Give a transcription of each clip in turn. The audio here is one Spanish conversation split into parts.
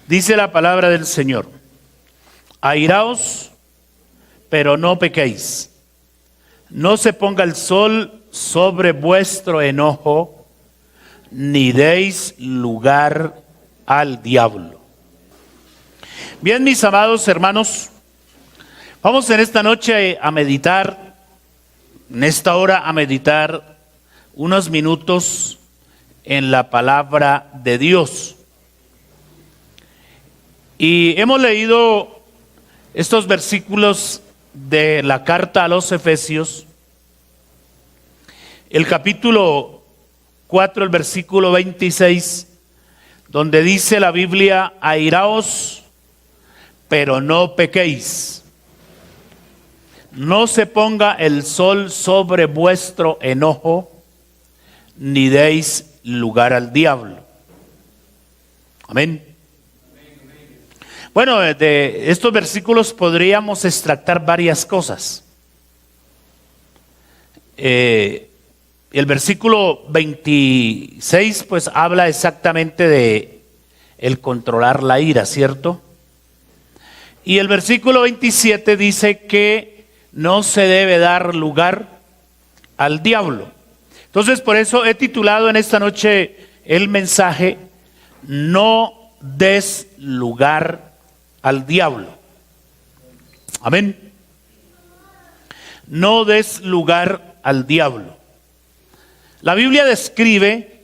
Dice la palabra del Señor: airaos, pero no pequéis. No se ponga el sol sobre vuestro enojo, ni deis lugar al diablo. Bien, mis amados hermanos, vamos en esta noche a meditar, en esta hora a meditar unos minutos en la palabra de Dios. Y hemos leído estos versículos de la carta a los Efesios, el capítulo 4, el versículo 26, donde dice la Biblia: airaos, pero no pequéis. No se ponga el sol sobre vuestro enojo, ni deis lugar al diablo. Amén. Bueno, de estos versículos podríamos extractar varias cosas. El versículo 26 pues habla exactamente de el controlar la ira, ¿cierto? Y el versículo 27 dice que no se debe dar lugar al diablo. Entonces, por eso he titulado en esta noche el mensaje: no des lugar al diablo. Amén. No des lugar al diablo. La Biblia describe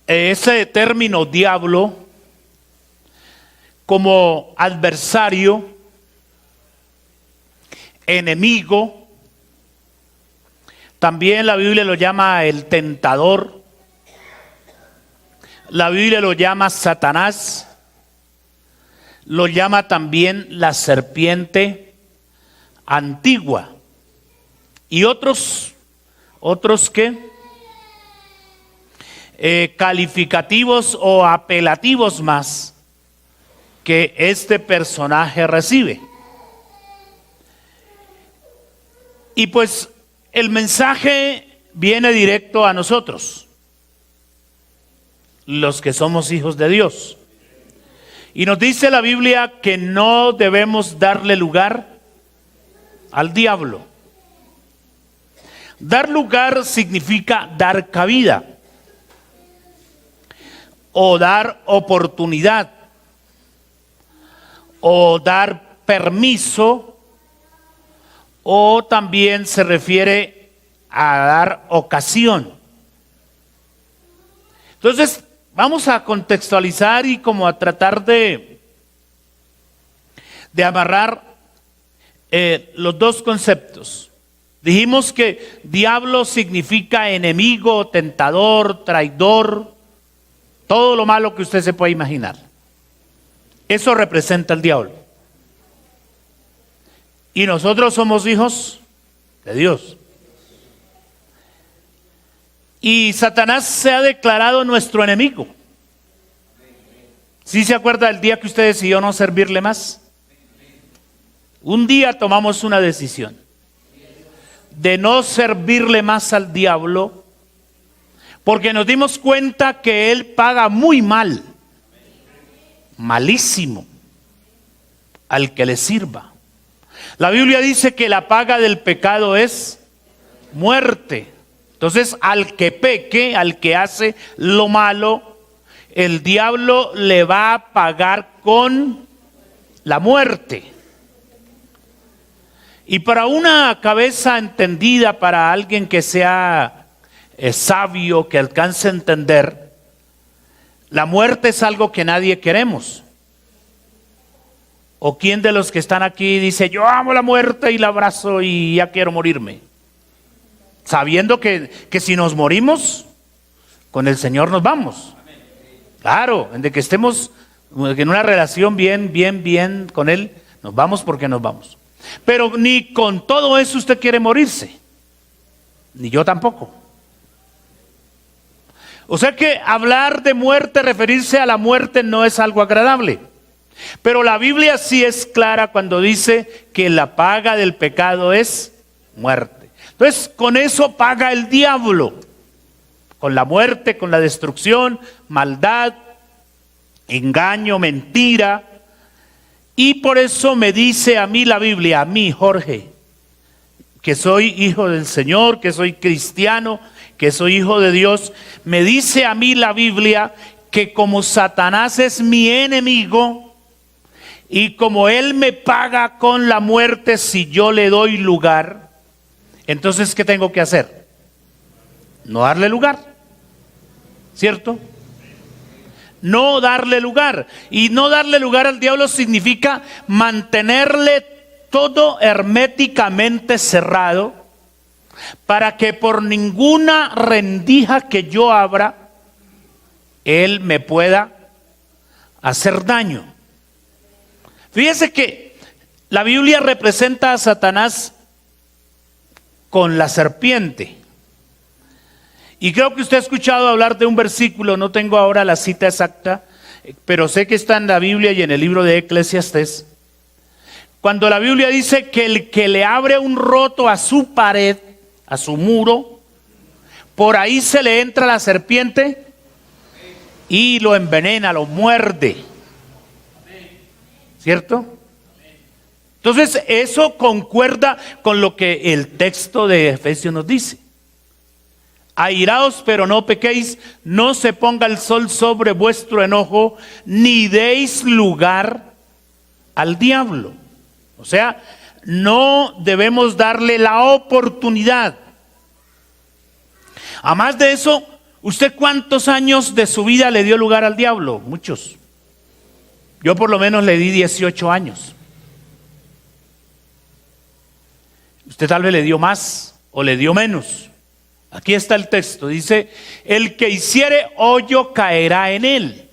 ese término diablo como adversario, enemigo. También la Biblia lo llama el tentador. La Biblia lo llama Satanás. Lo llama también la serpiente antigua. Y otros calificativos o apelativos más que este personaje recibe. Y pues el mensaje viene directo a nosotros, los que somos hijos de Dios. Y nos dice la Biblia que no debemos darle lugar al diablo. Dar lugar significa dar cabida o dar oportunidad o dar permiso, o también se refiere a dar ocasión. Entonces vamos a contextualizar y como a tratar de amarrar los dos conceptos. Dijimos que diablo significa enemigo, tentador, traidor, todo lo malo que usted se puede imaginar. Eso representa el diablo. Y nosotros somos hijos de Dios. Y Satanás se ha declarado nuestro enemigo. ¿Sí se acuerda del día que usted decidió no servirle más? Un día tomamos una decisión de no servirle más al diablo, porque nos dimos cuenta que él paga muy mal, malísimo, al que le sirva. La Biblia dice que la paga del pecado es muerte. Entonces, al que peque, al que hace lo malo, el diablo le va a pagar con la muerte. Y para una cabeza entendida, para alguien que sea sabio, que alcance a entender, la muerte es algo que nadie queremos. ¿O quién de los que están aquí dice: yo amo la muerte y la abrazo y ya quiero morirme? Sabiendo que si nos morimos, con el Señor nos vamos. Claro, de que estemos en una relación bien con Él, nos vamos porque nos vamos. Pero ni con todo eso usted quiere morirse. Ni yo tampoco. O sea que hablar de muerte, referirse a la muerte, no es algo agradable. Pero la Biblia sí es clara cuando dice que la paga del pecado es muerte. Entonces, con eso paga el diablo. con la muerte, con la destrucción, maldad, engaño, mentira. Y por eso me dice a mí la Biblia, a mí, Jorge, que soy hijo del Señor, que soy cristiano, que soy hijo de Dios, me dice a mí la Biblia que como Satanás es mi enemigo y como él me paga con la muerte si yo le doy lugar, entonces ¿qué tengo que hacer? No darle lugar, ¿cierto? No darle lugar. Y no darle lugar al diablo significa mantenerle todo herméticamente cerrado para que por ninguna rendija que yo abra, él me pueda hacer daño. Fíjese que la Biblia representa a Satanás con la serpiente. Y creo que usted ha escuchado hablar de un versículo, no tengo ahora la cita exacta, pero sé que está en la Biblia y en el libro de Eclesiastés. Cuando la Biblia dice que el que le abre un roto a su pared, a su muro, por ahí se le entra la serpiente y lo envenena, lo muerde. ¿Cierto? Entonces eso concuerda con lo que el texto de Efesios nos dice. Airaos, pero no pequéis, no se ponga el sol sobre vuestro enojo, ni deis lugar al diablo. O sea, no debemos darle la oportunidad. Además de eso, ¿usted cuántos años de su vida le dio lugar al diablo? Muchos. Yo por lo menos le di 18 años. Usted tal vez le dio más o le dio menos. Aquí está el texto, dice, el que hiciere hoyo caerá en él,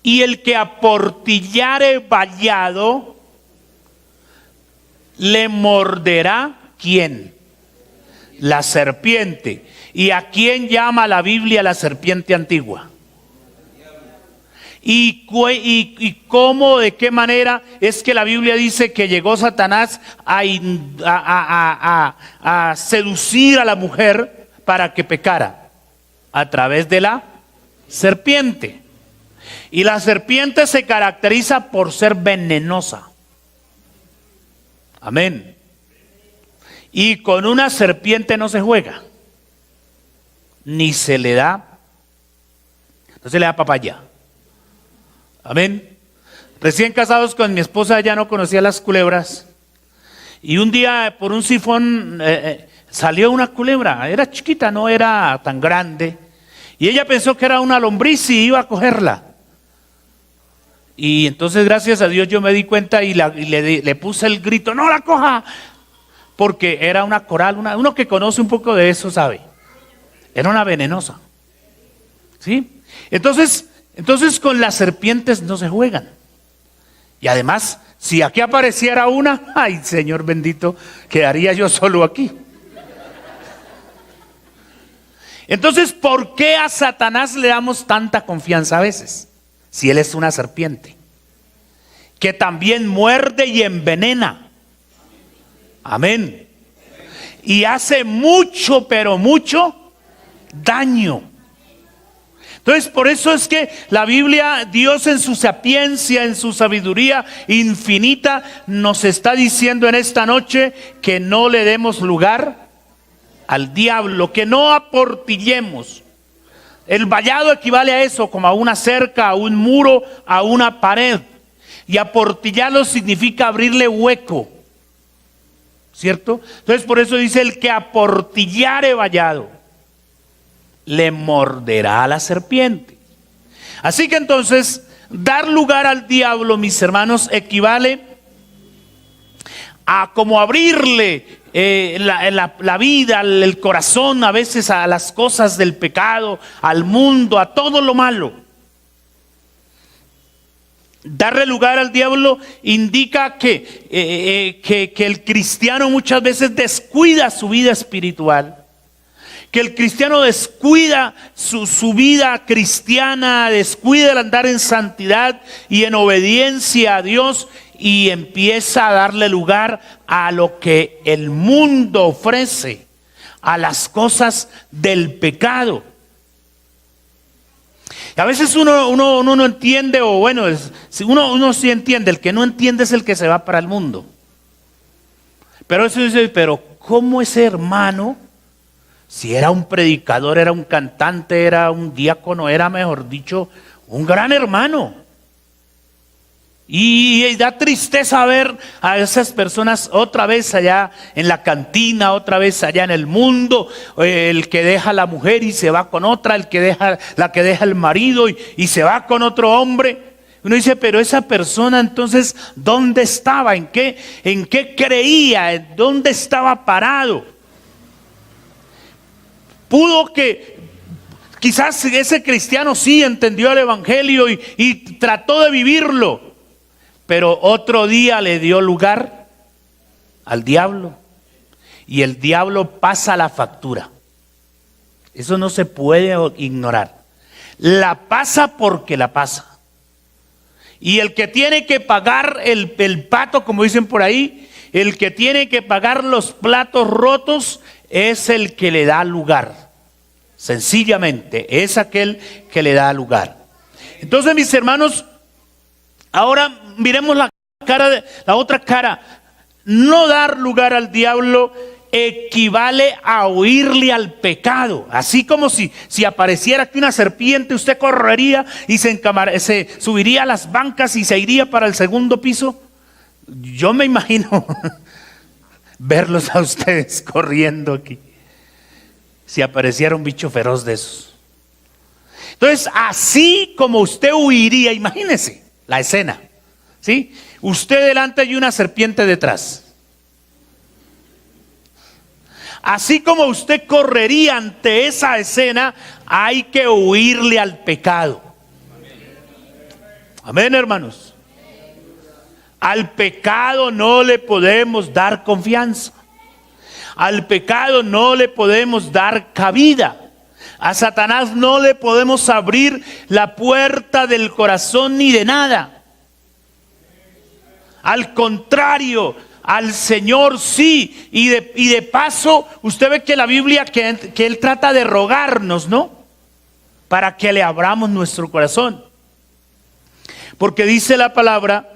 y el que aportillare vallado, le morderá, ¿quién? La serpiente. ¿Y a quién llama la Biblia la serpiente antigua? ¿Y cómo, de qué manera es que la Biblia dice que llegó Satanás a seducir a la mujer para que pecara? A través de la serpiente. Y la serpiente se caracteriza por ser venenosa. Amén. Y con una serpiente no se juega, ni se le da, no se le da papaya. Amén. Recién casados con mi esposa, ella no conocía las culebras. Y un día por un sifón salió una culebra. Era chiquita, no era tan grande. Y ella pensó que era una lombriz y iba a cogerla. Y entonces gracias a Dios yo me di cuenta y le puse el grito, ¡no la coja! Porque era una coral, uno que conoce un poco de eso sabe. Era una venenosa. ¿Sí? Entonces con las serpientes no se juegan. Y además, si aquí apareciera una, ay Señor bendito, quedaría yo solo aquí. Entonces, ¿por qué a Satanás le damos tanta confianza a veces? Si él es una serpiente, que también muerde y envenena. Amén. Y hace mucho, pero mucho daño. Entonces, por eso es que la Biblia, Dios en su sapiencia, en su sabiduría infinita, nos está diciendo en esta noche que no le demos lugar al diablo, que no aportillemos. El vallado equivale a eso, como a una cerca, a un muro, a una pared. Y aportillarlo significa abrirle hueco, ¿cierto? Entonces por eso dice, el que aportillare vallado, le morderá a la serpiente. Así que entonces, dar lugar al diablo, mis hermanos, equivale a como abrirle la vida, el corazón a veces a las cosas del pecado, al mundo, a todo lo malo. Darle lugar al diablo indica que el cristiano muchas veces descuida su vida espiritual, que el cristiano descuida su vida cristiana, descuida el andar en santidad y en obediencia a Dios, y empieza a darle lugar a lo que el mundo ofrece, a las cosas del pecado. Y a veces uno no entiende, o bueno, uno sí entiende, el que no entiende es el que se va para el mundo. Pero eso dice, pero ¿cómo ese hermano, si era un predicador, era un cantante, era un diácono, era mejor dicho, un gran hermano? Y da tristeza ver a esas personas otra vez allá en la cantina, otra vez allá en el mundo, el que deja a la mujer y se va con otra, la que deja el marido y se va con otro hombre. Uno dice, pero esa persona entonces, ¿dónde estaba? ¿En qué creía? ¿Dónde estaba parado? Pudo que quizás ese cristiano sí entendió el evangelio y trató de vivirlo. Pero otro día le dio lugar al diablo. Y el diablo pasa la factura. Eso no se puede ignorar. La pasa porque la pasa. Y el que tiene que pagar el pato, como dicen por ahí, el que tiene que pagar los platos rotos, es el que le da lugar. Sencillamente, es aquel que le da lugar. Entonces, mis hermanos, ahora miremos la otra cara. No dar lugar al diablo equivale a huirle al pecado. Así como si apareciera aquí una serpiente, usted correría y se subiría a las bancas y se iría para el segundo piso. Yo me imagino verlos a ustedes corriendo aquí, si apareciera un bicho feroz de esos. Entonces, así como usted huiría, imagínese la escena, ¿sí? Usted delante y una serpiente detrás. Así como usted correría ante esa escena, hay que huirle al pecado. Amén, hermanos. Al pecado no le podemos dar confianza. Al pecado no le podemos dar cabida. A Satanás no le podemos abrir la puerta del corazón ni de nada. Al contrario, al Señor sí. Y de paso, usted ve que la Biblia, que Él trata de rogarnos, ¿no? Para que le abramos nuestro corazón. Porque dice la palabra,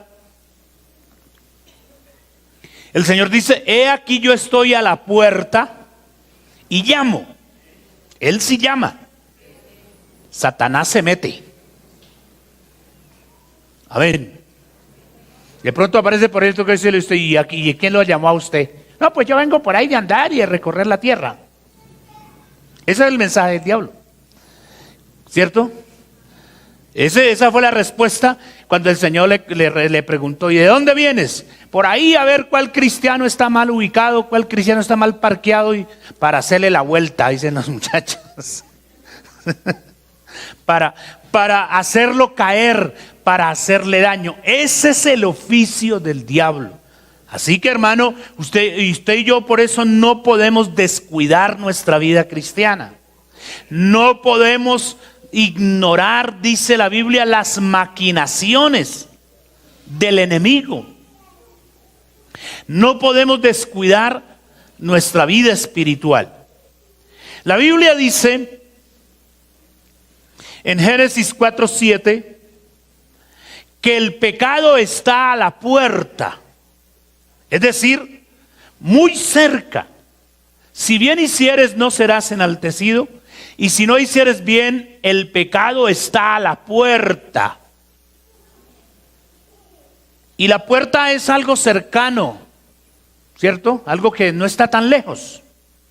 el Señor dice, he aquí yo estoy a la puerta y llamo. Él sí llama. Satanás se mete. A ver. De pronto aparece por esto que dice usted, ¿y quién lo llamó a usted? No, pues yo vengo por ahí de andar y de recorrer la tierra. Ese es el mensaje del diablo. ¿Cierto? Esa fue la respuesta cuando el Señor le preguntó, ¿y de dónde vienes? Por ahí a ver cuál cristiano está mal ubicado, cuál cristiano está mal parqueado, y para hacerle la vuelta, dicen los muchachos. para hacerlo caer, para hacerle daño. Ese es el oficio del diablo. Así que, hermano, usted y yo por eso no podemos descuidar nuestra vida cristiana. No podemos ignorar, dice la Biblia, las maquinaciones del enemigo. No podemos descuidar nuestra vida espiritual. La Biblia dice en Génesis 4:7 que el pecado está a la puerta, es decir, muy cerca. Si bien hicieres, no serás enaltecido, y si no hicieres bien, el pecado está a la puerta. Y la puerta es algo cercano, ¿cierto? Algo que no está tan lejos.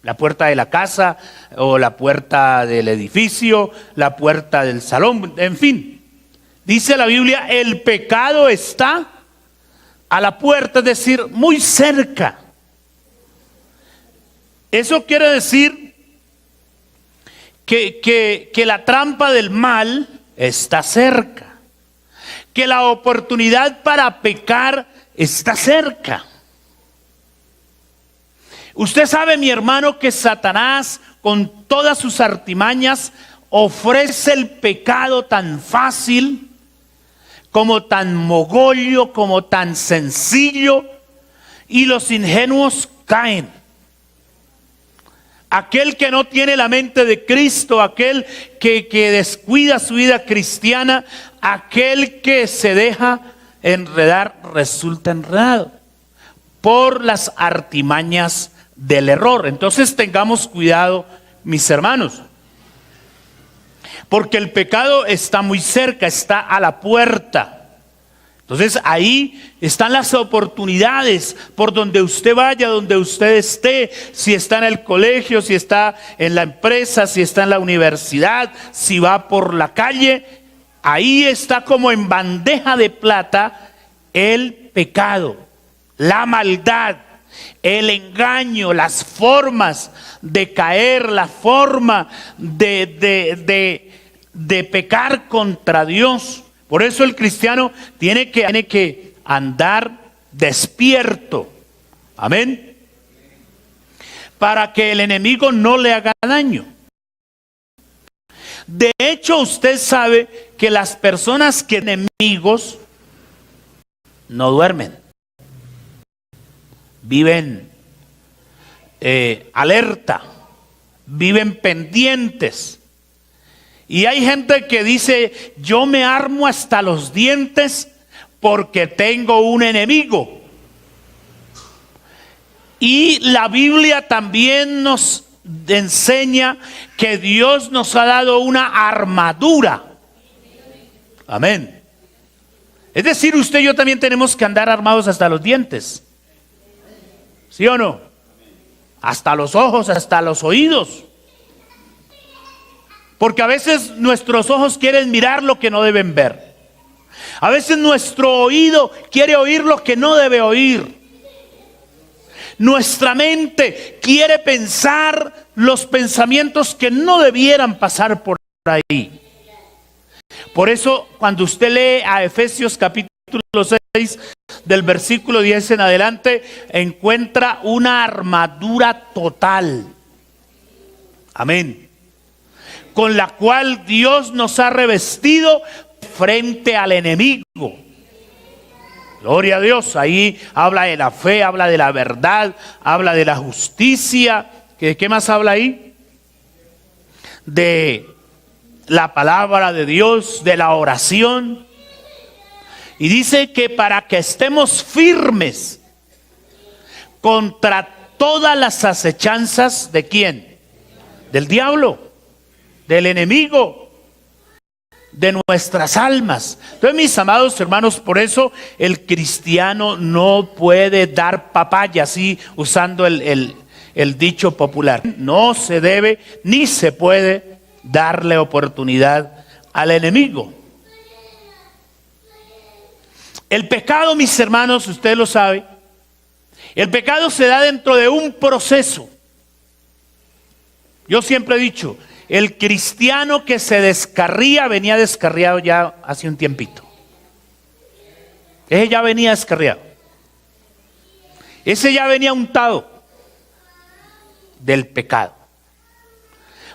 La puerta de la casa, o la puerta del edificio, la puerta del salón, en fin. Dice la Biblia, el pecado está a la puerta, es decir, muy cerca. Eso quiere decir que la trampa del mal está cerca, que la oportunidad para pecar está cerca. Usted sabe, mi hermano, que Satanás, con todas sus artimañas, ofrece el pecado tan fácil, como tan mogollo, como tan sencillo, y los ingenuos caen. aquel que no tiene la mente de Cristo, aquel que descuida su vida cristiana, aquel que se deja enredar, resulta enredado por las artimañas del error. Entonces tengamos cuidado, mis hermanos, porque el pecado está muy cerca, está a la puerta. Entonces ahí están las oportunidades por donde usted vaya, donde usted esté, si está en el colegio, si está en la empresa, si está en la universidad, si va por la calle, ahí está como en bandeja de plata el pecado, la maldad, el engaño, las formas de caer, la forma de pecar contra Dios. Por eso el cristiano tiene que andar despierto. Amén. Para que el enemigo no le haga daño. De hecho, usted sabe que las personas que son enemigos no duermen. Viven alerta, viven pendientes. Y hay gente que dice, yo me armo hasta los dientes porque tengo un enemigo. Y la Biblia también nos enseña que Dios nos ha dado una armadura. Amén. Es decir, usted y yo también tenemos que andar armados hasta los dientes. ¿Sí o no? Hasta los ojos, hasta los oídos. Porque a veces nuestros ojos quieren mirar lo que no deben ver. A veces nuestro oído quiere oír lo que no debe oír. Nuestra mente quiere pensar los pensamientos que no debieran pasar por ahí. Por eso, cuando usted lee a Efesios capítulo 6, del versículo 10 en adelante, encuentra una armadura total. Amén. Con la cual Dios nos ha revestido frente al enemigo. Gloria a Dios. Ahí habla de la fe, habla de la verdad, habla de la justicia. ¿Qué más habla ahí? De la palabra de Dios, de la oración. Y dice que para que estemos firmes contra todas las acechanzas, ¿de quién? Del diablo, del enemigo, de nuestras almas. Entonces, mis amados hermanos, por eso el cristiano no puede dar papaya, así usando el dicho popular. No se debe ni se puede darle oportunidad al enemigo. El pecado, mis hermanos, usted lo sabe, el pecado se da dentro de un proceso. Yo siempre he dicho, el cristiano que se descarría venía descarriado ya hace un tiempito. Ese ya venía descarriado. Ese ya venía untado del pecado.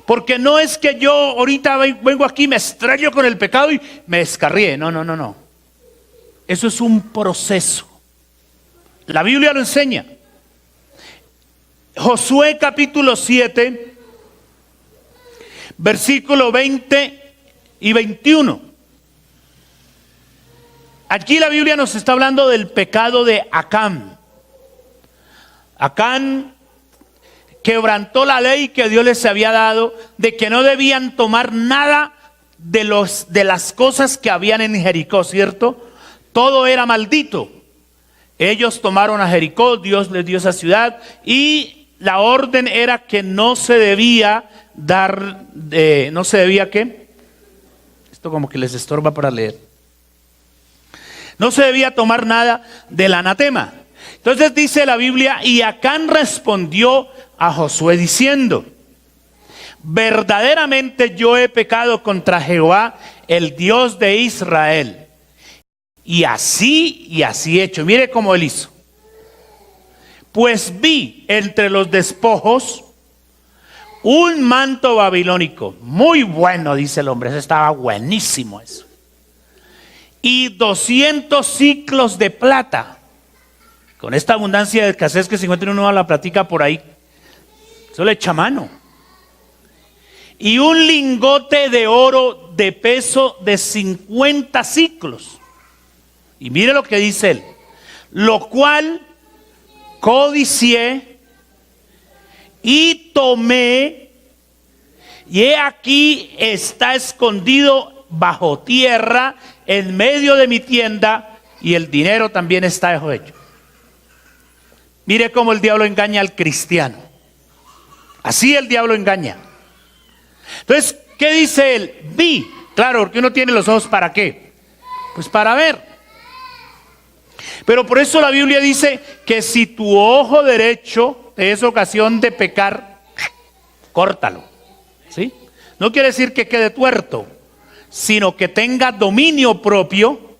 Porque no es que yo ahorita vengo aquí, me estrello con el pecado y me descarrié. No. Eso es un proceso. La Biblia lo enseña. Josué capítulo 7, versículo 20 y 21. Aquí la Biblia nos está hablando del pecado de Acán. Acán quebrantó la ley que Dios les había dado de que no debían tomar nada de las cosas que habían en Jericó, ¿cierto? Todo era maldito. Ellos tomaron a Jericó, Dios les dio esa ciudad y la orden era que no se debía dar, no se debía ¿qué? Esto como que les estorba para leer. No se debía tomar nada del anatema. Entonces dice la Biblia, y Acán respondió a Josué diciendo, verdaderamente yo he pecado contra Jehová, el Dios de Israel. Y así he hecho. Mire cómo él hizo. Pues vi entre los despojos un manto babilónico. Muy bueno, dice el hombre. Eso estaba buenísimo eso. Y 200 siclos de plata. Con esta abundancia de escasez que se encuentra uno a la platica por ahí. Eso le echa mano. Y un lingote de oro de peso de 50 siclos. Y mire lo que dice él. Lo cual codicié y tomé, y he aquí está escondido bajo tierra en medio de mi tienda, y el dinero también está bajo ello. Mire cómo el diablo engaña al cristiano. Así el diablo engaña. Entonces, ¿qué dice él? Vi. Claro, porque uno tiene los ojos ¿para qué? Pues para ver. Pero por eso la Biblia dice que si tu ojo derecho te es ocasión de pecar, córtalo. ¿Sí? No quiere decir que quede tuerto, sino que tenga dominio propio,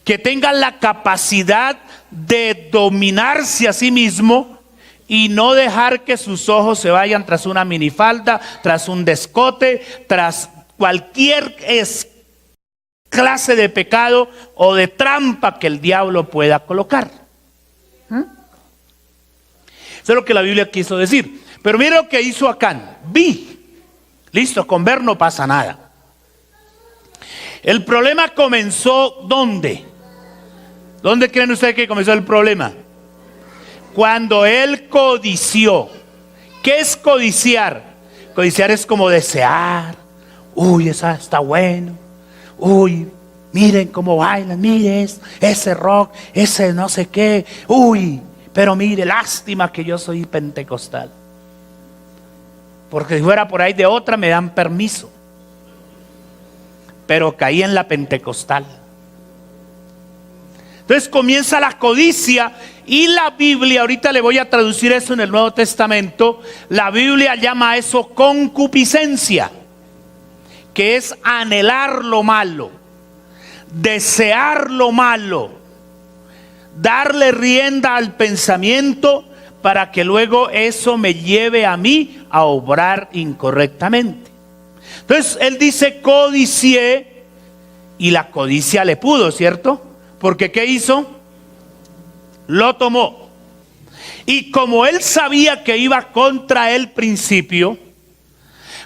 que tenga la capacidad de dominarse a sí mismo y no dejar que sus ojos se vayan tras una minifalda, tras un descote, tras cualquier clase de pecado o de trampa que el diablo pueda colocar. Eso es lo que la Biblia quiso decir. Pero mire lo que hizo Acán. Vi. Listo, con ver no pasa nada. El problema comenzó ¿dónde? ¿Dónde creen ustedes que comenzó el problema? Cuando él codició. ¿Qué es codiciar? Codiciar es como desear. Uy, esa está bueno. Uy, miren cómo bailan, miren ese rock, ese no sé qué. Uy, pero mire, lástima que yo soy pentecostal. Porque si fuera por ahí de otra me dan permiso. Pero caí en la pentecostal. Entonces comienza la codicia y la Biblia, ahorita le voy a traducir eso en el Nuevo Testamento, la Biblia llama a eso concupiscencia, que es anhelar lo malo, desear lo malo, darle rienda al pensamiento para que luego eso me lleve a mí a obrar incorrectamente. Entonces él dice codicié y la codicia le pudo, ¿cierto? Porque ¿qué hizo? Lo tomó. Y como él sabía que iba contra el principio,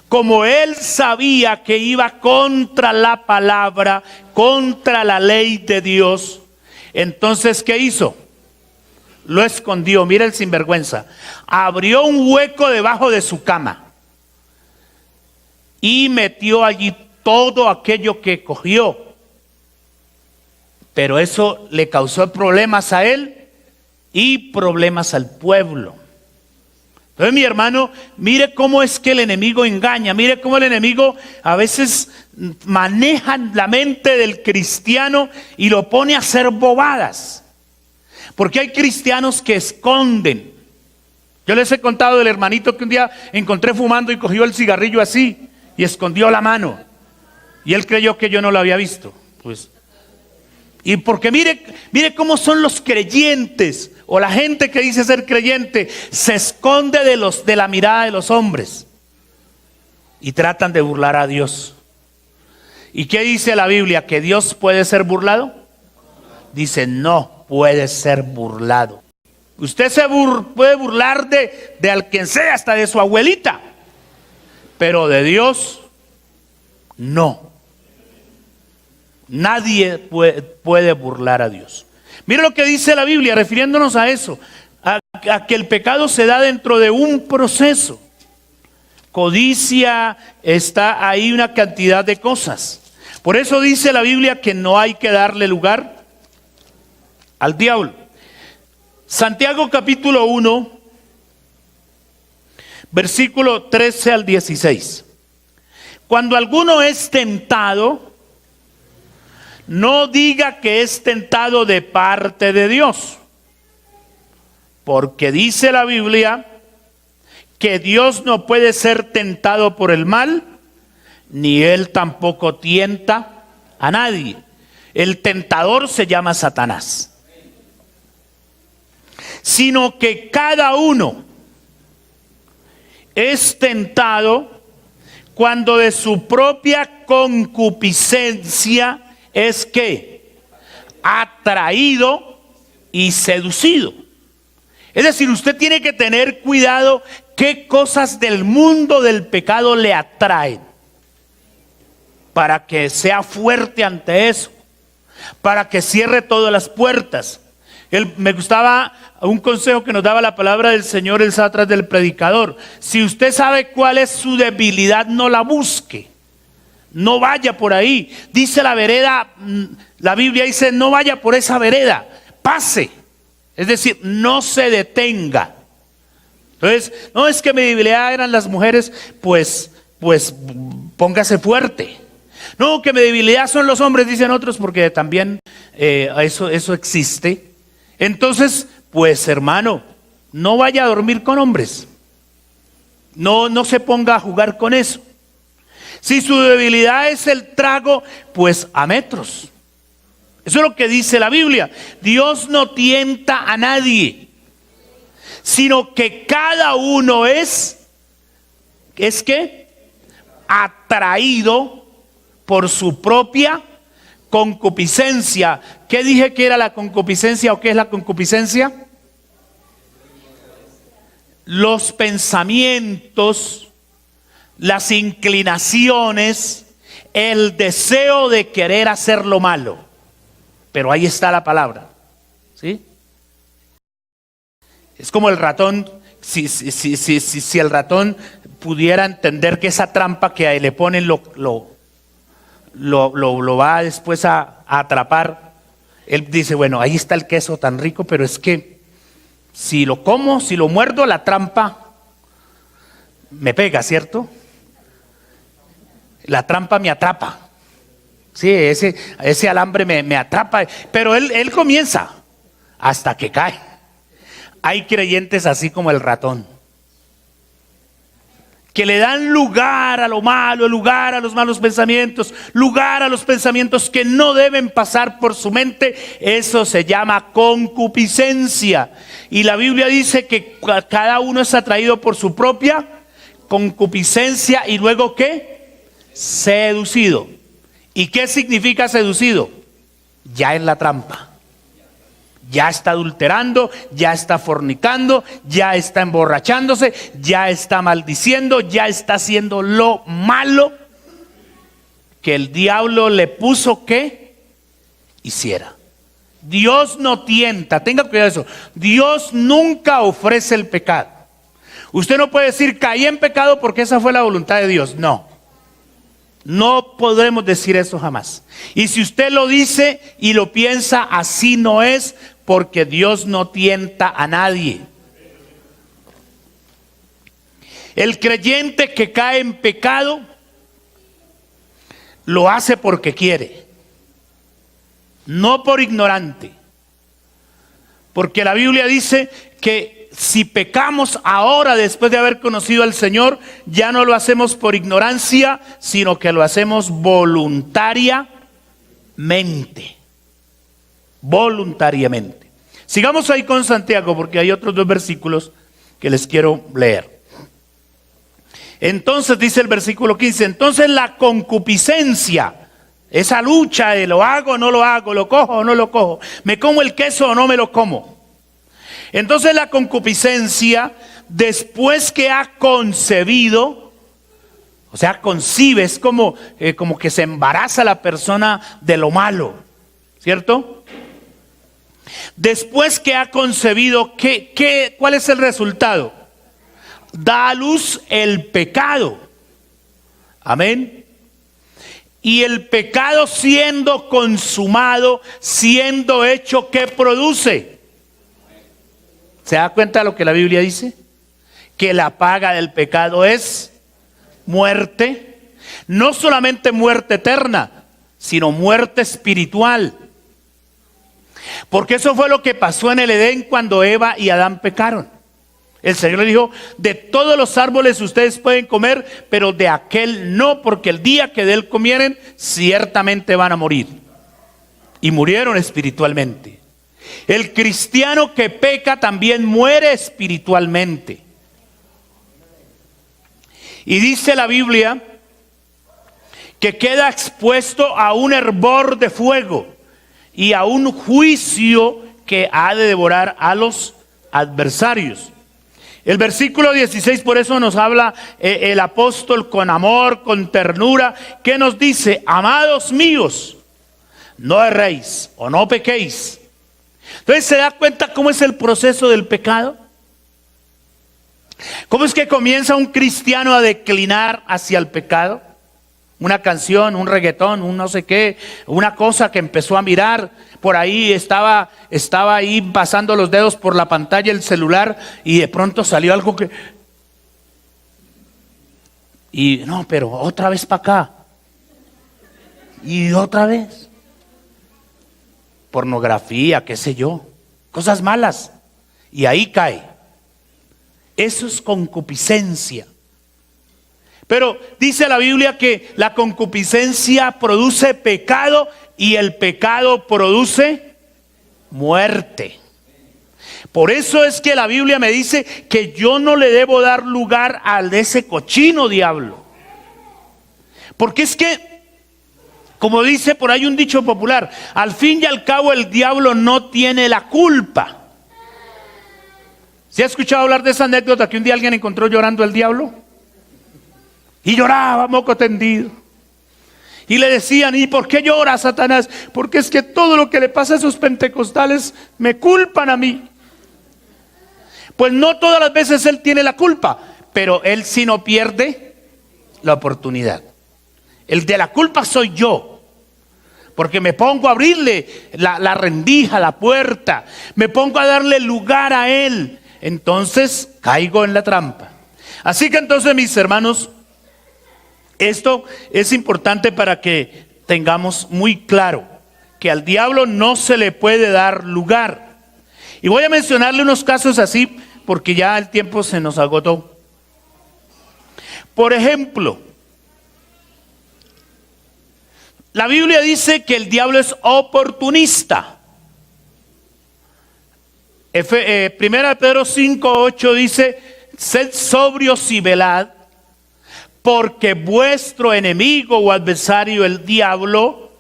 como él sabía que iba contra la palabra, contra la ley de Dios, entonces ¿qué hizo? Lo escondió. Mira el sinvergüenza. Abrió un hueco debajo de su cama y metió allí todo aquello que cogió. Pero eso le causó problemas a él y problemas al pueblo. Entonces, mi hermano, mire cómo es que el enemigo engaña, mire cómo el enemigo a veces maneja la mente del cristiano y lo pone a hacer bobadas. Porque hay cristianos que esconden. Yo les he contado del hermanito que un día encontré fumando y cogió el cigarrillo así y escondió la mano. Y él creyó que yo no lo había visto. Pues, y porque mire cómo son los creyentes o la gente que dice ser creyente, se esconde de la mirada de los hombres y tratan de burlar a Dios. ¿Y qué dice la Biblia? ¿Que Dios puede ser burlado? Dice, no puede ser burlado. Usted puede burlar de al quien sea, hasta de su abuelita, pero de Dios no. Nadie puede burlar a Dios. Mira lo que dice la Biblia, refiriéndonos a eso, a que el pecado se da dentro de un proceso. Codicia, está ahí una cantidad de cosas. Por eso dice la Biblia que no hay que darle lugar al diablo. Santiago capítulo 1, versículo 13 al 16. Cuando alguno es tentado, no diga que es tentado de parte de Dios, porque dice la Biblia que Dios no puede ser tentado por el mal, ni Él tampoco tienta a nadie. El tentador se llama Satanás. Sino que cada uno es tentado cuando de su propia concupiscencia es que atraído y seducido. Es decir, usted tiene que tener cuidado qué cosas del mundo del pecado le atraen, para que sea fuerte ante eso, para que cierre todas las puertas. Me gustaba un consejo que nos daba la palabra del Señor, el atrás del predicador: si usted sabe cuál es su debilidad, no la busque, no vaya por ahí. Dice la vereda, la Biblia dice: no vaya por esa vereda, pase, es decir, no se detenga. Entonces, no es que mi debilidad eran las mujeres, pues póngase fuerte. No, que mi debilidad son los hombres, dicen otros, porque también eso existe. Entonces, pues hermano, no vaya a dormir con hombres. No se ponga a jugar con eso. Si su debilidad es el trago, pues a metros. Eso es lo que dice la Biblia. Dios no tienta a nadie, sino que cada uno es que atraído por su propia concupiscencia. ¿Qué dije que era la concupiscencia o qué es la concupiscencia? Los pensamientos, las inclinaciones, el deseo de querer hacer lo malo. Pero ahí está la palabra, ¿sí? Es como el ratón. Si el ratón pudiera entender que esa trampa que le ponen lo va después a atrapar, él dice: bueno, ahí está el queso tan rico, pero es que si lo como, si lo muerdo, la trampa me pega, ¿cierto? La trampa me atrapa. Sí, ese alambre me atrapa, pero él comienza hasta que cae. Hay creyentes así como el ratón, que le dan lugar a lo malo, lugar a los malos pensamientos, lugar a los pensamientos que no deben pasar por su mente. Eso se llama concupiscencia. Y la Biblia dice que cada uno es atraído por su propia concupiscencia. Y luego, ¿qué? Seducido. ¿Y qué significa seducido? Ya en la trampa. Ya está adulterando, ya está fornicando, ya está emborrachándose, ya está maldiciendo, ya está haciendo lo malo que el diablo le puso que hiciera. Dios no tienta, tenga cuidado de eso. Dios nunca ofrece el pecado. Usted no puede decir: caí en pecado porque esa fue la voluntad de Dios. No podremos decir eso jamás. Y si usted lo dice y lo piensa, así no es, porque Dios no tienta a nadie. El creyente que cae en pecado lo hace porque quiere, no por ignorante. Porque la Biblia dice que si pecamos ahora, después de haber conocido al Señor, ya no lo hacemos por ignorancia, sino que lo hacemos voluntariamente. Voluntariamente. Sigamos ahí con Santiago, porque hay otros 2 versículos que les quiero leer. Entonces dice el versículo 15: entonces la concupiscencia, esa lucha de lo hago o no lo hago, lo cojo o no lo cojo, me como el queso o no me lo como. Entonces la concupiscencia, después que ha concebido, o sea, concibe, es como que se embaraza la persona de lo malo, ¿cierto? Después que ha concebido, ¿cuál es el resultado? Da a luz el pecado. Amén. Y el pecado, siendo consumado, siendo hecho, ¿qué produce? ¿Se da cuenta de lo que la Biblia dice? Que la paga del pecado es muerte. No solamente muerte eterna, sino muerte espiritual. Porque eso fue lo que pasó en el Edén cuando Eva y Adán pecaron. El Señor le dijo: de todos los árboles ustedes pueden comer, pero de aquel no, porque el día que de él comieren, ciertamente van a morir. Y murieron espiritualmente. El cristiano que peca también muere espiritualmente. Y dice la Biblia que queda expuesto a un hervor de fuego y a un juicio que ha de devorar a los adversarios. El versículo 16 por eso nos habla el apóstol con amor, con ternura, que nos dice: amados míos, no erréis o no pequéis. Entonces, ¿se da cuenta cómo es el proceso del pecado? ¿Cómo es que comienza un cristiano a declinar hacia el pecado? Una canción, un reggaetón, un no sé qué, una cosa que empezó a mirar. Por ahí estaba ahí pasando los dedos por la pantalla del celular y de pronto salió algo que... Y no, pero otra vez para acá. Y otra vez. Pornografía, qué sé yo. Cosas malas. Y ahí cae. Eso es concupiscencia. Pero dice la Biblia que la concupiscencia produce pecado y el pecado produce muerte. Por eso es que la Biblia me dice que yo no le debo dar lugar al de ese cochino diablo. Porque es que, como dice por ahí un dicho popular, al fin y al cabo el diablo no tiene la culpa. ¿Se ha escuchado hablar de esa anécdota que un día alguien encontró llorando al diablo? Y lloraba moco tendido. Y le decían: ¿y por qué llora, Satanás? Porque es que todo lo que le pasa a esos pentecostales me culpan a mí. Pues no todas las veces él tiene la culpa, pero él sí no pierde la oportunidad. El de la culpa soy yo, porque me pongo a abrirle la rendija, la puerta, me pongo a darle lugar a él. Entonces caigo en la trampa. Así que entonces, mis hermanos, esto es importante para que tengamos muy claro que al diablo no se le puede dar lugar. Y voy a mencionarle unos casos así porque ya el tiempo se nos agotó. Por ejemplo, la Biblia dice que el diablo es oportunista. Primera de Pedro 5:8 dice: sed sobrios y velad, porque vuestro enemigo o adversario, el diablo,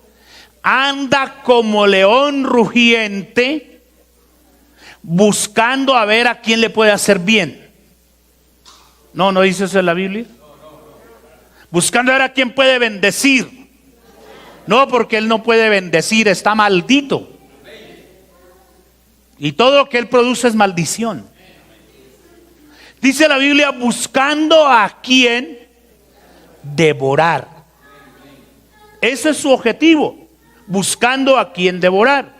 anda como león rugiente, buscando a ver a quién le puede hacer bien. No dice eso en la Biblia. Buscando a ver a quién puede bendecir. No, porque él no puede bendecir, está maldito. Y todo lo que él produce es maldición. Dice la Biblia: buscando a quién devorar. Ese es su objetivo, buscando a quien devorar.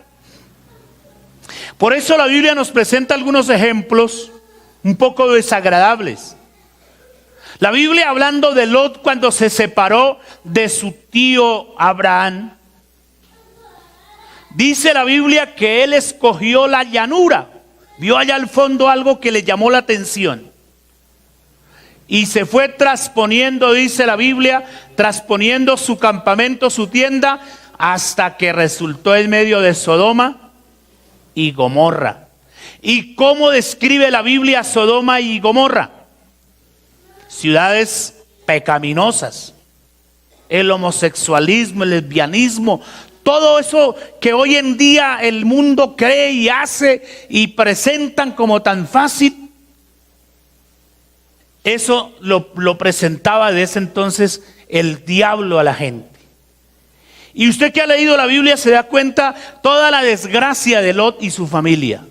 Por eso la Biblia nos presenta algunos ejemplos un poco desagradables. La Biblia, hablando de Lot cuando se separó de su tío Abraham, dice la Biblia que él escogió la llanura. Vio allá al fondo algo que le llamó la atención. Y se fue trasponiendo, dice la Biblia, trasponiendo su campamento, su tienda, hasta que resultó en medio de Sodoma y Gomorra. ¿Y cómo describe la Biblia Sodoma y Gomorra? Ciudades pecaminosas. El homosexualismo, el lesbianismo, todo eso que hoy en día el mundo cree y hace y presentan como tan fácil. Eso lo presentaba de ese entonces el diablo a la gente. Y usted que ha leído la Biblia se da cuenta toda la desgracia de Lot y su familia.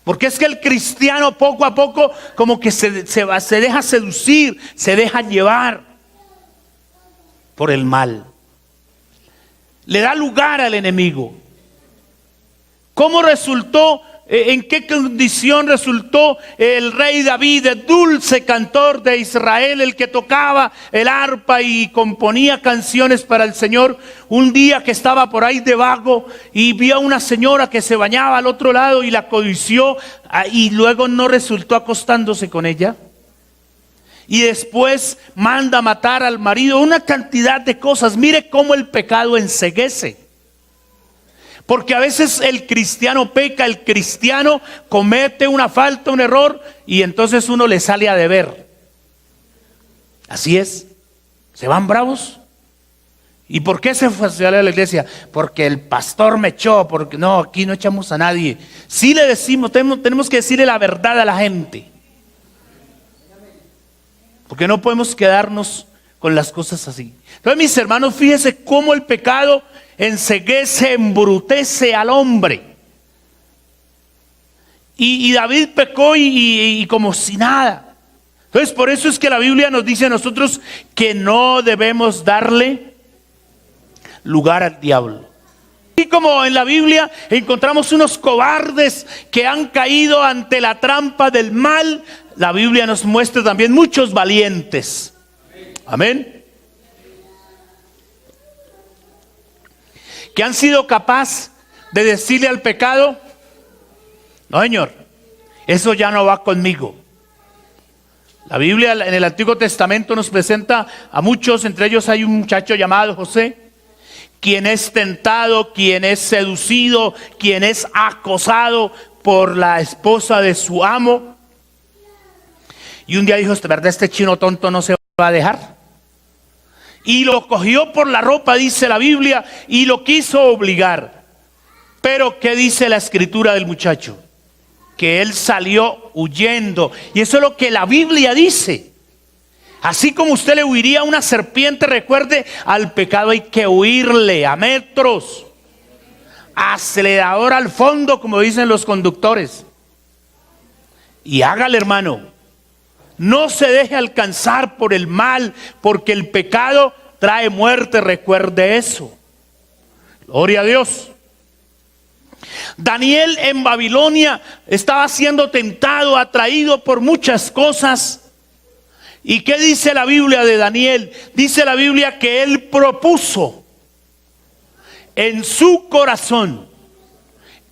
Porque es que el cristiano poco a poco como que se deja seducir, se deja llevar por el mal. Le da lugar al enemigo. ¿Cómo resultó? ¿En qué condición resultó el rey David, el dulce cantor de Israel, el que tocaba el arpa y componía canciones para el Señor? Un día que estaba por ahí de vago y vio a una señora que se bañaba al otro lado y la codició, y luego no resultó acostándose con ella. Y después manda matar al marido, una cantidad de cosas. Mire cómo el pecado enceguece. Porque a veces el cristiano peca, el cristiano comete una falta, un error, y entonces uno le sale a deber. Así es. Se van bravos ¿Y por qué se fue a la iglesia? Porque el pastor me echó, porque no, aquí no echamos a nadie. Sí le decimos, tenemos que decirle la verdad a la gente. Porque no podemos quedarnos con las cosas así. Entonces, mis hermanos, fíjense cómo el pecado enceguece, embrutece al hombre. Y David pecó y como si nada. Entonces, por eso es que la Biblia nos dice a nosotros que no debemos darle lugar al diablo. Y como en la Biblia encontramos unos cobardes que han caído ante la trampa del mal, la Biblia nos muestra también muchos valientes. Amén. Que han sido capaces de decirle al pecado: no, Señor, eso ya no va conmigo. La Biblia en el Antiguo Testamento nos presenta a muchos, entre ellos hay un muchacho llamado José, quien es tentado, quien es seducido, quien es acosado por la esposa de su amo. Y un día dijo: ¿verdad, este chino tonto no se va a dejar? Y lo cogió por la ropa, dice la Biblia, y lo quiso obligar. Pero ¿qué dice la escritura del muchacho? Que él salió huyendo. Y eso es lo que la Biblia dice. Así como usted le huiría a una serpiente, recuerde, al pecado hay que huirle a metros. Acelerador al fondo, como dicen los conductores. Y hágale, hermano. No se deje alcanzar por el mal, porque el pecado trae muerte, recuerde eso. Gloria a Dios. Daniel en Babilonia estaba siendo tentado, atraído por muchas cosas. ¿Y qué dice la Biblia de Daniel? Dice la Biblia que él propuso en su corazón,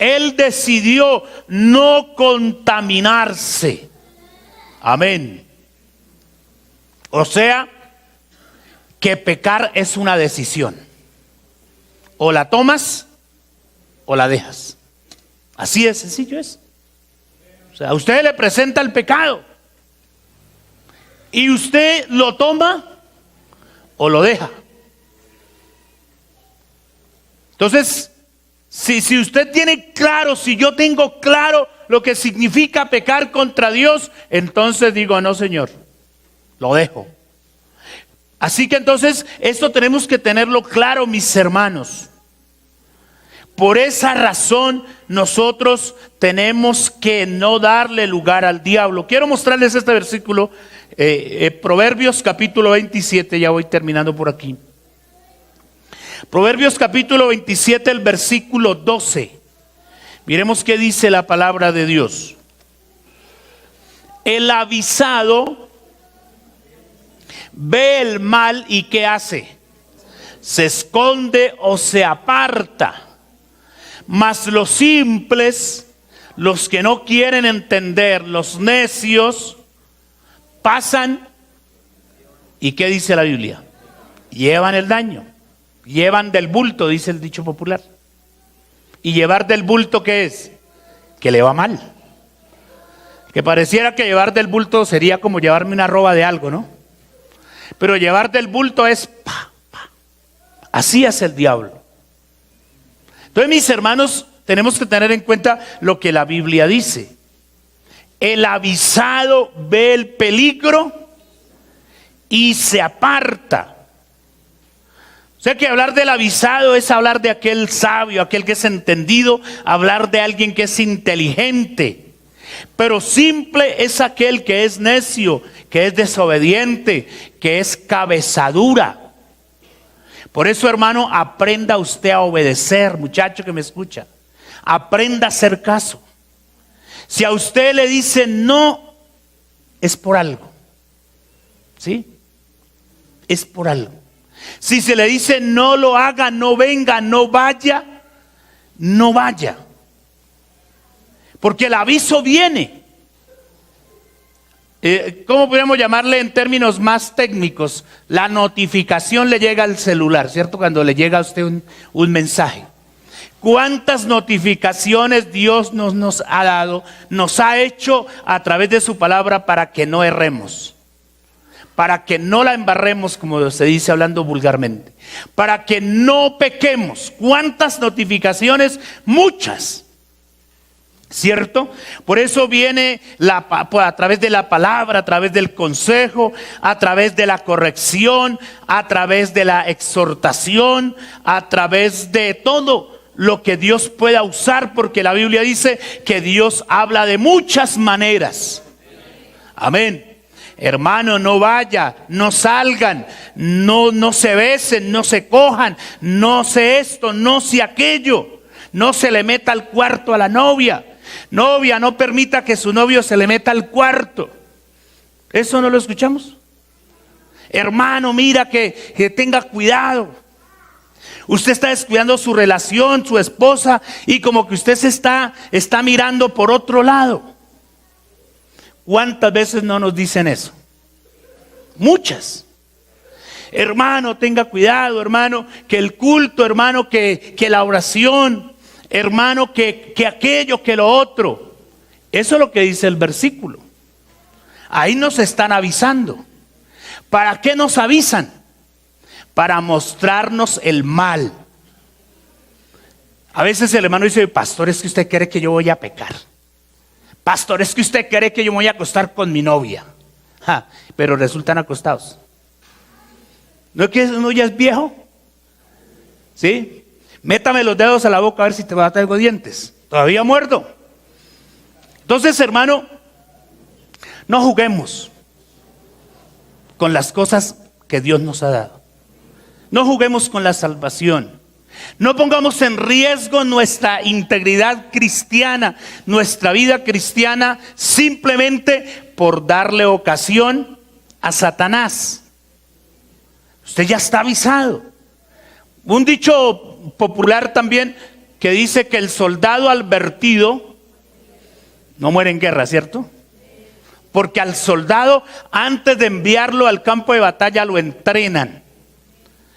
él decidió no contaminarse. Amén. O sea, que pecar es una decisión. O la tomas o la dejas. Así de sencillo es. O sea, a usted le presenta el pecado y usted lo toma o lo deja. Entonces, si usted tiene claro, si yo tengo claro lo que significa pecar contra Dios, entonces digo: no, Señor, lo dejo. Así que entonces esto tenemos que tenerlo claro, mis hermanos. Por esa razón nosotros tenemos que no darle lugar al diablo. Quiero mostrarles este versículo, Proverbios capítulo 27, ya voy terminando por aquí. Proverbios capítulo 27, el versículo 12. Miremos qué dice la palabra de Dios. El avisado ve el mal y ¿qué hace? Se esconde o se aparta. Mas los simples, los que no quieren entender, los necios, pasan. ¿Y qué dice la Biblia? Llevan el daño. Llevan del bulto, dice el dicho popular. ¿Y llevar del bulto qué es? Que le va mal. Que pareciera que llevar del bulto sería como llevarme una roba de algo, ¿no? Pero llevar del bulto es pa, pa. Así hace el diablo. Entonces, mis hermanos, tenemos que tener en cuenta lo que la Biblia dice. El avisado ve el peligro y se aparta. O sea que hablar del avisado es hablar de aquel sabio, aquel que es entendido, hablar de alguien que es inteligente. Pero simple es aquel que es necio, que es desobediente, que es cabezadura. Por eso, hermano, aprenda usted a obedecer, muchacho que me escucha. Aprenda a hacer caso. Si a usted le dicen no, es por algo. ¿Sí? Es por algo. Si se le dice no lo haga, no venga, no vaya, no vaya. Porque el aviso viene. ¿Cómo podríamos llamarle en términos más técnicos? La notificación le llega al celular, ¿cierto? Cuando le llega a usted un mensaje. ¿Cuántas notificaciones Dios nos ha dado, nos ha hecho a través de su palabra para que no erremos? para que no la embarremos, como se dice hablando vulgarmente, para que no pequemos. ¿Cuántas notificaciones? Muchas. ¿Cierto? Por eso viene a través de la palabra, a través del consejo, a través de la corrección, a través de la exhortación, a través de todo lo que Dios pueda usar, porque la Biblia dice que Dios habla de muchas maneras. Amén. Hermano, no vaya, no salgan, no se besen, no se cojan, no se esto, no se aquello, no se le meta al cuarto a la novia. Novia, no permita que su novio se le meta al cuarto. ¿Eso no lo escuchamos? Hermano, mira que tenga cuidado. Usted está descuidando su relación, su esposa, y como que usted se está mirando por otro lado. ¿Cuántas veces no nos dicen eso? Muchas. Hermano, tenga cuidado, hermano, que el culto, hermano, que la oración, hermano, que aquello, que lo otro. Eso es lo que dice el versículo. Ahí nos están avisando. ¿Para qué nos avisan? Para mostrarnos el mal. A veces el hermano dice: pastor, es que usted cree que yo voy a pecar. Pastor, es que usted cree que yo me voy a acostar con mi novia. Pero resultan acostados. ¿No es que uno ya es viejo? ¿Sí? Métame los dedos a la boca a ver si te va a traer dientes. Todavía muerto. Entonces, hermano, no juguemos con las cosas que Dios nos ha dado. No juguemos con la salvación. No pongamos en riesgo nuestra integridad cristiana, nuestra vida cristiana, simplemente por darle ocasión a Satanás. Usted ya está avisado. Un dicho popular también que dice que el soldado advertido no muere en guerra, ¿cierto? Porque al soldado, antes de enviarlo al campo de batalla, lo entrenan.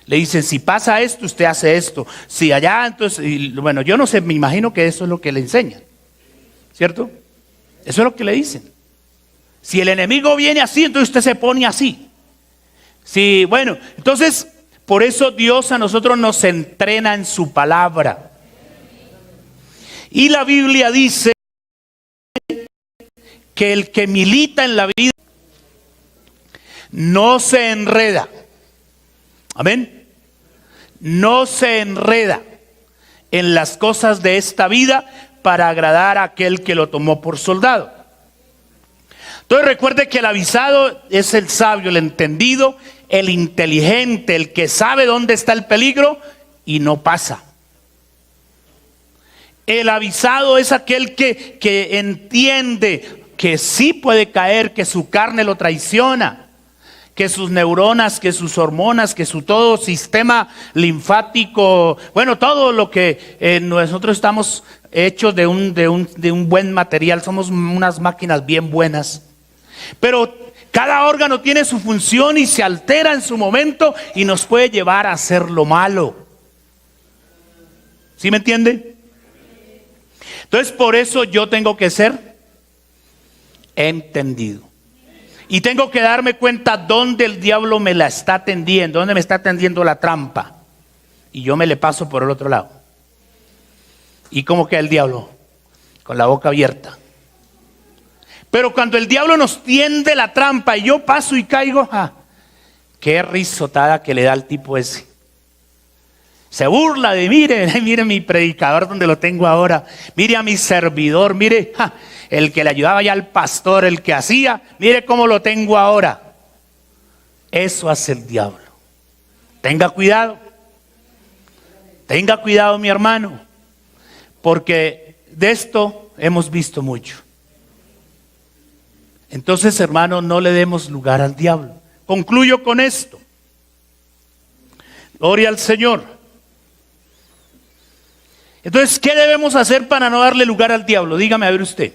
Le dicen: si pasa esto, usted hace esto. Si allá, entonces, bueno, yo no sé, me imagino que eso es lo que le enseñan, ¿cierto? Eso es lo que le dicen. Si el enemigo viene así, entonces usted se pone así. Sí, bueno, entonces, por eso Dios a nosotros nos entrena en su palabra. Y la Biblia dice que el que milita en la vida no se enreda. Amén. No se enreda en las cosas de esta vida para agradar a aquel que lo tomó por soldado. Entonces recuerde que el avisado es el sabio, el entendido, el inteligente, el que sabe dónde está el peligro y no pasa. El avisado es aquel que entiende que sí puede caer, que su carne lo traiciona, que sus neuronas, que sus hormonas, que su todo sistema linfático, bueno, todo lo que nosotros estamos hechos de un buen material, somos unas máquinas bien buenas. Pero cada órgano tiene su función y se altera en su momento y nos puede llevar a hacer lo malo. ¿Sí me entiende? Entonces, por eso yo tengo que ser entendido. Y tengo que darme cuenta dónde el diablo me la está tendiendo, dónde me está tendiendo la trampa. Y yo me le paso por el otro lado. ¿Y cómo queda el diablo? Con la boca abierta. Pero cuando el diablo nos tiende la trampa y yo paso y caigo, qué risotada que le da al tipo ese. Se burla de, mire mi predicador donde lo tengo ahora, mire a mi servidor, mire el que le ayudaba ya al pastor, el que hacía, mire cómo lo tengo ahora. Eso hace el diablo. Tenga cuidado mi hermano, porque de esto hemos visto mucho. Entonces, hermano, no le demos lugar al diablo. Concluyo con esto. Gloria al Señor. Entonces, ¿qué debemos hacer para no darle lugar al diablo? Dígame a ver usted.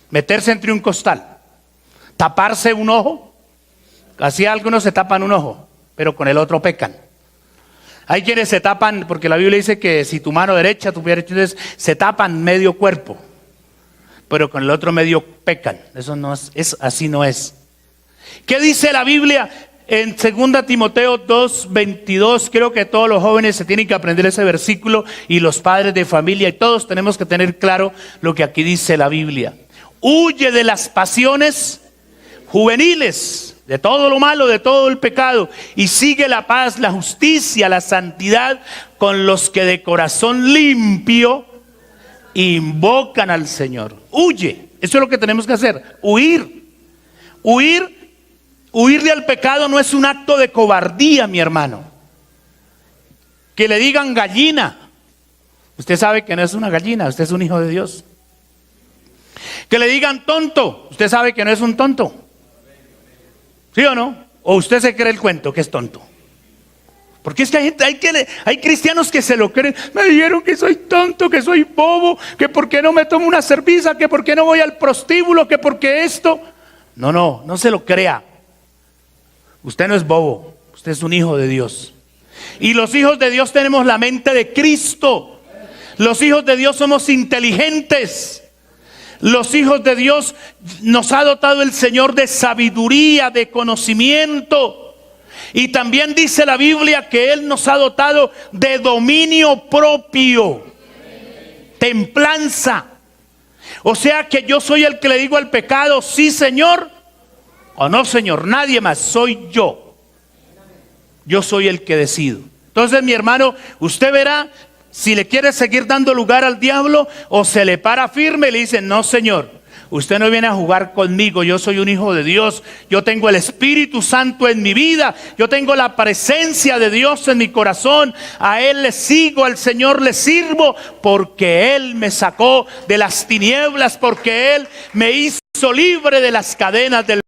Meterse entre un costal, taparse un ojo. Así algunos se tapan un ojo, pero con el otro pecan. Hay quienes se tapan, porque la Biblia dice que si tu mano derecha, tu pie derecho, entonces se tapan medio cuerpo, pero con el otro medio pecan. Eso no es, así no es. ¿Qué dice la Biblia en 2 Timoteo 2:22? Creo que todos los jóvenes se tienen que aprender ese versículo, y los padres de familia, y todos tenemos que tener claro lo que aquí dice la Biblia. Huye de las pasiones juveniles, de todo lo malo, de todo el pecado, y sigue la paz, la justicia, la santidad con los que de corazón limpio invocan al Señor. Huye, eso es lo que tenemos que hacer, huir. Huirle al pecado no es un acto de cobardía, mi hermano. Que le digan gallina, usted sabe que no es una gallina, usted es un hijo de Dios. Que le digan tonto, usted sabe que no es un tonto. ¿Sí o no? ¿O usted se cree el cuento que es tonto? Porque es que hay cristianos que se lo creen. Me dijeron que soy tonto, que soy bobo, que por qué no me tomo una cerveza, que por qué no voy al prostíbulo, que por qué esto. No se lo crea. Usted no es bobo, usted es un hijo de Dios. Y los hijos de Dios tenemos la mente de Cristo. Los hijos de Dios somos inteligentes. Los hijos de Dios nos ha dotado el Señor de sabiduría, de conocimiento. Y también dice la Biblia que Él nos ha dotado de dominio propio, templanza. O sea que yo soy el que le digo al pecado, sí Señor, o no Señor, nadie más, soy yo. Yo soy el que decido. Entonces, mi hermano, usted verá si le quiere seguir dando lugar al diablo, o se le para firme y le dice, no Señor, usted no viene a jugar conmigo, yo soy un hijo de Dios, yo tengo el Espíritu Santo en mi vida, yo tengo la presencia de Dios en mi corazón, a Él le sigo, al Señor le sirvo, porque Él me sacó de las tinieblas, porque Él me hizo libre de las cadenas del